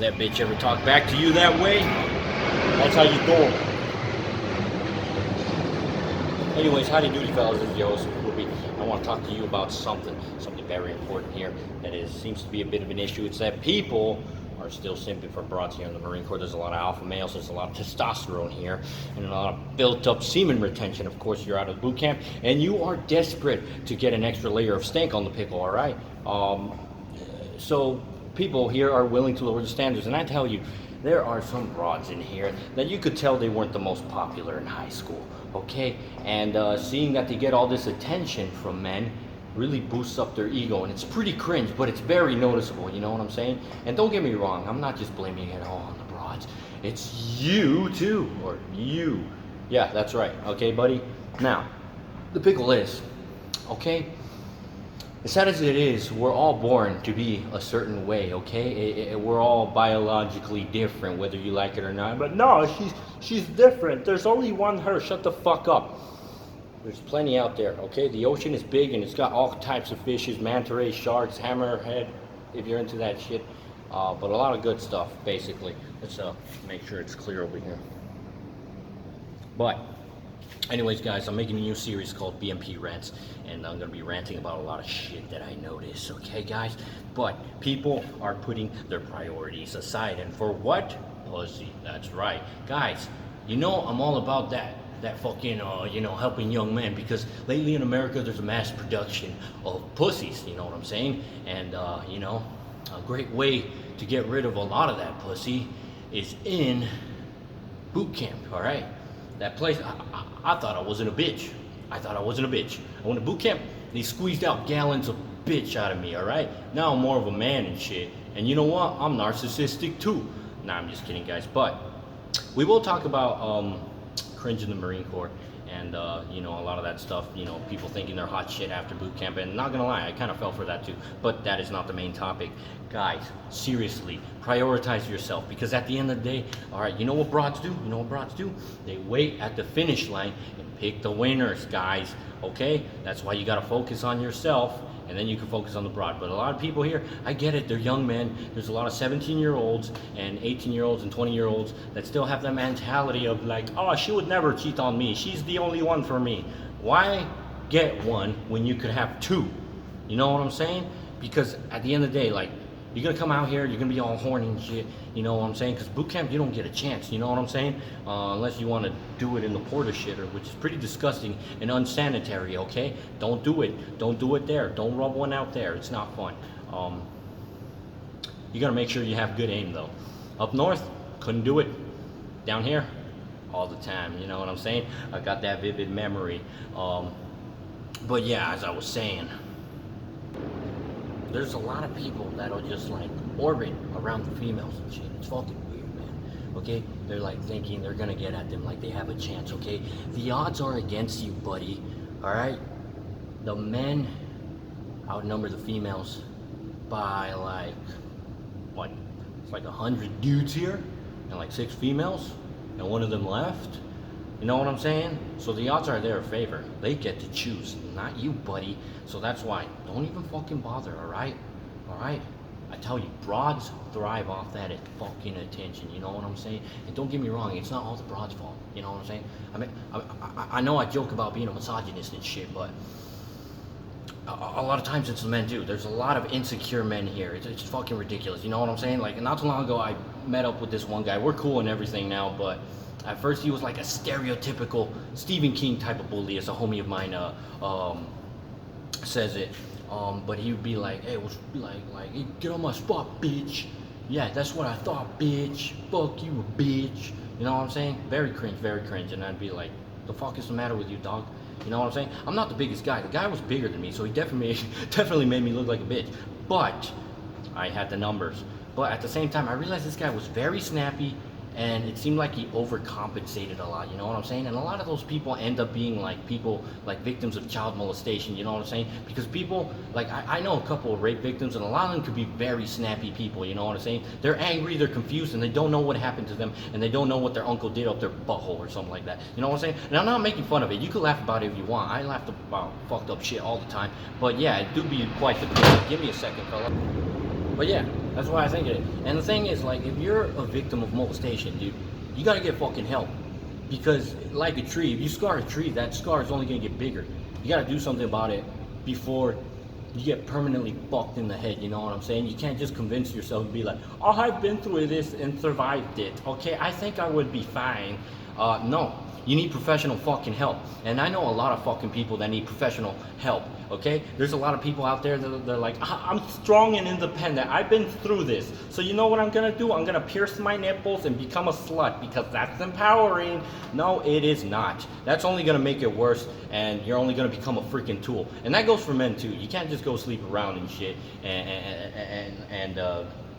That bitch ever talk back to you that way? That's how you do. Anyways, howdy doody fellas, this is your host, Ruby. I want to talk to you about something very important here that seems to be a bit of an issue. It's that people are still simping for broads here in the Marine Corps. There's a lot of alpha males, there's a lot of testosterone here, and a lot of built up semen retention. Of course, you're out of boot camp, and you are desperate to get an extra layer of stank on the pickle, all right? So people here are willing to lower the standards, and I tell you, there are some broads in here that you could tell they weren't the most popular in high school, okay? And seeing that they get all this attention from men really boosts up their ego, and it's pretty cringe, but it's very noticeable, you know what I'm saying? And don't get me wrong, I'm not just blaming it all on the broads. It's you too, or you. Yeah, that's right, okay, buddy? Now, the pickle is, okay? As sad as it is, we're all born to be a certain way, okay? We're all biologically different, whether you like it or not. But no, she's different. There's only one her. Shut the fuck up. There's plenty out there, okay? The ocean is big and it's got all types of fishes, manta rays, sharks, hammerhead, if you're into that shit. But a lot of good stuff, basically. Let's make sure it's clear over here. But anyways, guys, I'm making a new series called BMP Rants, and I'm gonna be ranting about a lot of shit that I notice, okay, guys? But people are putting their priorities aside, and for what? Pussy, that's right. Guys, you know I'm all about that fucking, helping young men, because lately in America there's a mass production of pussies, you know what I'm saying? And, a great way to get rid of a lot of that pussy is in boot camp, all right? That place, I thought I wasn't a bitch. I went to boot camp, they squeezed out gallons of bitch out of me, all right? Now I'm more of a man and shit. And you know what? I'm narcissistic too. Nah, I'm just kidding, guys. But we will talk about cringe in the Marine Corps and, a lot of that stuff, people thinking they're hot shit after boot camp. And not gonna lie, I kind of fell for that too. But that is not the main topic. Guys, seriously, prioritize yourself, because at the end of the day, all right, you know what broads do? They wait at the finish line and pick the winners, guys, okay? That's why you gotta focus on yourself, and then you can focus on the broad. But a lot of people here, I get it, they're young men. There's a lot of 17-year-olds and 18-year-olds and 20-year-olds that still have that mentality of like, oh, she would never cheat on me. She's the only one for me. Why get one when you could have two? You know what I'm saying? Because at the end of the day, like, you're gonna come out here, you're gonna be all horny and shit, you know what I'm saying? Because boot camp, you don't get a chance, you know what I'm saying? Unless you want to do it in the porta shitter, which is pretty disgusting and unsanitary, okay? Don't do it. Don't do it there. Don't rub one out there. It's not fun. You gotta make sure you have good aim, though. Up north, couldn't do it. Down here, all the time, you know what I'm saying? I got that vivid memory. But yeah, as I was saying, there's a lot of people that'll just like orbit around the females and shit. It's fucking weird, man. Okay? They're like thinking they're gonna get at them like they have a chance, okay? The odds are against you, buddy. Alright? The men outnumber the females by like, what? It's like 100 dudes here and like 6 females, and one of them left. You know what I'm saying? So the odds are in their favor. They get to choose, not you, buddy. So that's why, don't even fucking bother, alright? Alright? I tell you, broads thrive off that fucking attention, you know what I'm saying? And don't get me wrong, it's not all the broads' fault, you know what I'm saying? I mean, I know I joke about being a misogynist and shit, but a lot of times it's the men too. There's a lot of insecure men here. It's fucking ridiculous, you know what I'm saying? Like, not too long ago, I met up with this one guy. We're cool and everything now, but at first he was like a stereotypical Stephen King type of bully, as a homie of mine says it. But he would be like, hey, hey, get on my spot, bitch. Yeah, that's what I thought, bitch. Fuck you, bitch. You know what I'm saying? Very cringe. And I'd be like, the fuck is the matter with you, dog? You know what I'm saying? I'm not the biggest guy. The guy was bigger than me, so he definitely made me look like a bitch. But I had the numbers. But at the same time, I realized this guy was very snappy, and it seemed like he overcompensated a lot, you know what I'm saying? And a lot of those people end up being like people, like victims of child molestation, you know what I'm saying? Because people, like, I know a couple of rape victims, and a lot of them could be very snappy people, you know what I'm saying? They're angry, they're confused, and they don't know what happened to them, and they don't know what their uncle did up their butthole or something like that, you know what I'm saying? And I'm not making fun of it. You can laugh about it if you want. I laugh about fucked up shit all the time. But yeah, it do be quite the thing. Give me a second, fella. But yeah, That's why I think it. And the thing is, like, if you're a victim of molestation, dude, you gotta get fucking help. Because, like a tree, if you scar a tree, that scar is only gonna get bigger. You gotta do something about it before you get permanently fucked in the head, you know what I'm saying? You can't just convince yourself to be like, oh, I've been through this and survived it, okay? I think I would be fine. No, you need professional fucking help. And I know a lot of fucking people that need professional help, okay? There's a lot of people out there that they're like, I'm strong and independent. I've been through this. So you know what I'm gonna do? I'm gonna pierce my nipples and become a slut because that's empowering. No, it is not. That's only gonna make it worse, and you're only gonna become a freaking tool. And that goes for men too. You can't just go sleep around and shit and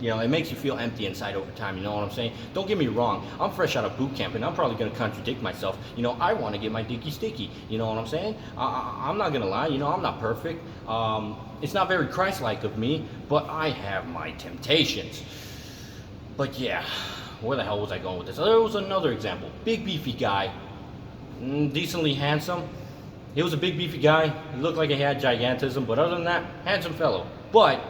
you know, it makes you feel empty inside over time, you know what I'm saying? Don't get me wrong, I'm fresh out of boot camp and I'm probably gonna contradict myself. You know, I wanna get my dicky sticky, you know what I'm saying? I'm not gonna lie, you know, I'm not perfect. It's not very Christ-like of me, but I have my temptations. But yeah, where the hell was I going with this? There was another example. Big beefy guy, decently handsome. He was a big beefy guy, he looked like he had gigantism, but other than that, handsome fellow. But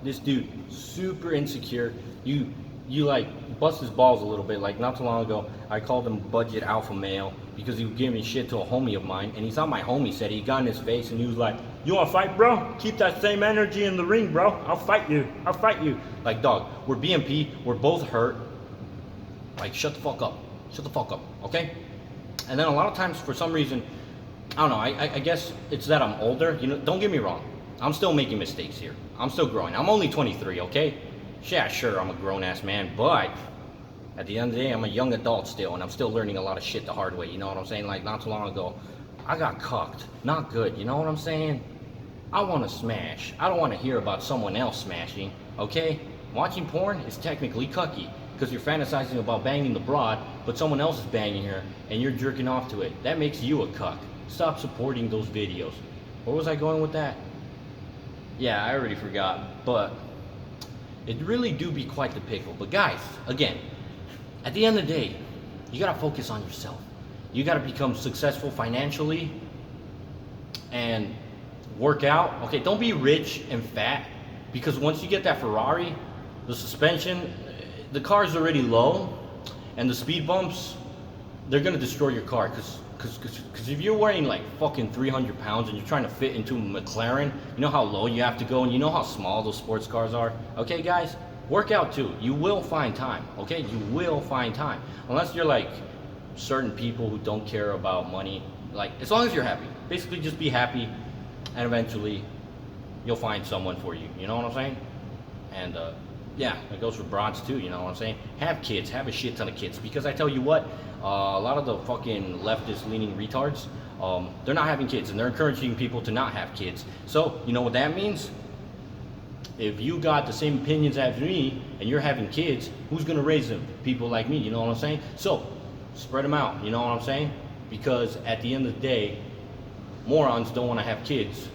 this dude, super insecure. You like bust his balls a little bit. Like not too long ago, I called him budget alpha male because he was giving shit to a homie of mine, and he thought my homie said he got in his face and he was like, "You want to fight, bro? Keep that same energy in the ring, bro. I'll fight you. I'll fight you." Like, dog, we're BMP. We're both hurt. Like, shut the fuck up. Shut the fuck up, okay? And then a lot of times, for some reason, I don't know. I guess it's that I'm older. You know, don't get me wrong. I'm still making mistakes here. I'm still growing. I'm only 23, okay? Yeah, sure, I'm a grown-ass man, but at the end of the day, I'm a young adult still, and I'm still learning a lot of shit the hard way, you know what I'm saying? Like, not too long ago, I got cucked. Not good, you know what I'm saying? I want to smash. I don't want to hear about someone else smashing, okay? Watching porn is technically cucky, because you're fantasizing about banging the broad, but someone else is banging her, and you're jerking off to it. That makes you a cuck. Stop supporting those videos. Where was I going with that? Yeah, I already forgot, but it really do be quite the pickle. But guys, again, at the end of the day, you gotta focus on yourself. You gotta become successful financially and work out. Okay, don't be rich and fat, because once you get that Ferrari, the suspension, the car's already low, and the speed bumps, they're gonna destroy your car. Because if you're weighing like fucking 300 pounds and you're trying to fit into a McLaren, you know how low you have to go and you know how small those sports cars are? Okay, guys, work out too. You will find time, okay? You will find time. Unless you're like certain people who don't care about money. Like, as long as you're happy. Basically, just be happy and eventually you'll find someone for you. You know what I'm saying? And yeah, it goes for broads too, you know what I'm saying? Have kids, have a shit ton of kids. Because I tell you what, a lot of the fucking leftist leaning retards, they're not having kids and they're encouraging people to not have kids. So, you know what that means? If you got the same opinions as me and you're having kids, who's gonna raise them? People like me, you know what I'm saying? So, spread them out, you know what I'm saying? Because at the end of the day, morons don't wanna have kids.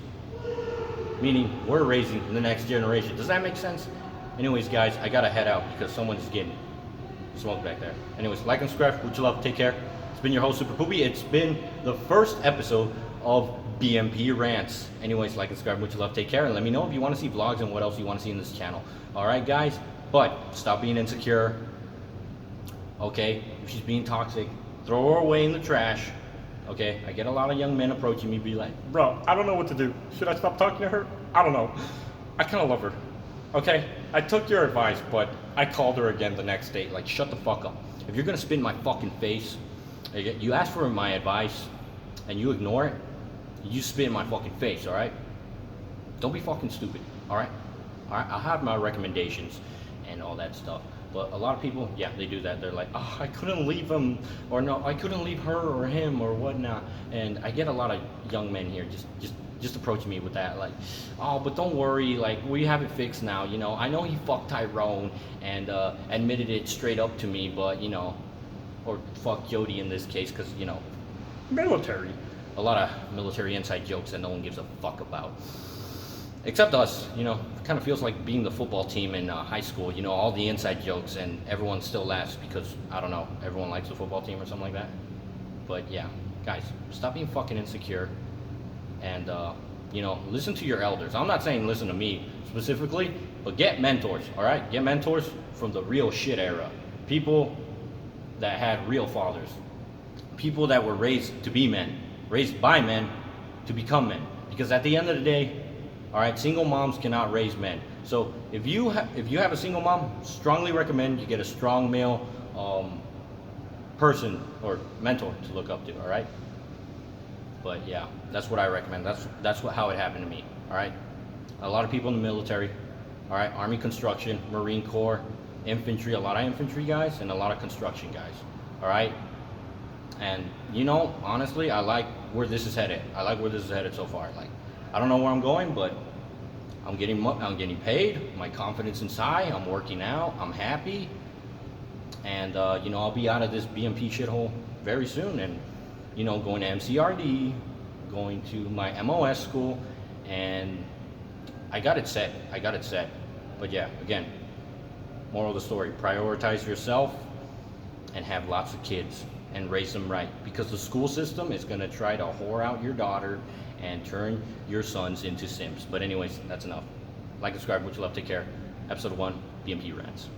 Meaning, we're raising the next generation. Does that make sense? Anyways, guys, I gotta head out because someone's getting smoke back there. Anyways, like and subscribe. Would you love? Take care. It's been your host, Super Poopy. It's been the first episode of BMP Rants. Anyways, like and subscribe. Would you love? Take care. And let me know if you want to see vlogs and what else you want to see in this channel. Alright, guys? But stop being insecure. Okay? If she's being toxic, throw her away in the trash. Okay? I get a lot of young men approaching me, be like, bro, I don't know what to do. Should I stop talking to her? I don't know. I kind of love her. Okay, I took your advice, but I called her again the next day. Like, shut the fuck up. If you're gonna spit in my fucking face, you ask for my advice, and you ignore it, you spit in my fucking face, alright? Don't be fucking stupid, alright? Alright, I'll have my recommendations and all that stuff. But a lot of people, yeah, they do that. They're like, oh, I couldn't leave him, or no, I couldn't leave her or him or whatnot. And I get a lot of young men here just approaching me with that, like, oh, but don't worry, like, we have it fixed now, you know. I know he fucked Tyrone and admitted it straight up to me, but, you know, or fuck Jody in this case, because, you know, military. A lot of military inside jokes that no one gives a fuck about. Except us, you know. It kind of feels like being the football team in high school, you know, all the inside jokes, and everyone still laughs because, I don't know, everyone likes the football team or something like that. But yeah, guys, stop being fucking insecure. And You know, listen to your elders. I'm not saying listen to me specifically, but get mentors, all right? Get mentors from the real shit era. People that had real fathers. People that were raised to be men, raised by men to become men. Because at the end of the day, all right, single moms cannot raise men. So if you have a single mom, strongly recommend you get a strong male person or mentor to look up to. All right. But yeah, that's what I recommend. How it happened to me. All right. A lot of people in the military. All right. Army construction, Marine Corps, infantry. A lot of infantry guys and a lot of construction guys. All right. And you know, honestly, I like where this is headed. I like where this is headed so far. Like, I don't know where I'm going, but I'm getting paid. My confidence is high. I'm working out. I'm happy. And you know, I'll be out of this BMP shithole very soon. And you know, going to MCRD, going to my MOS school, and I got it set. But yeah, again, moral of the story: prioritize yourself and have lots of kids and raise them right, because the school system is going to try to whore out your daughter and turn your sons into simps. But anyways, that's enough. Like, subscribe, much love, take care. Episode 1, BMP Rants.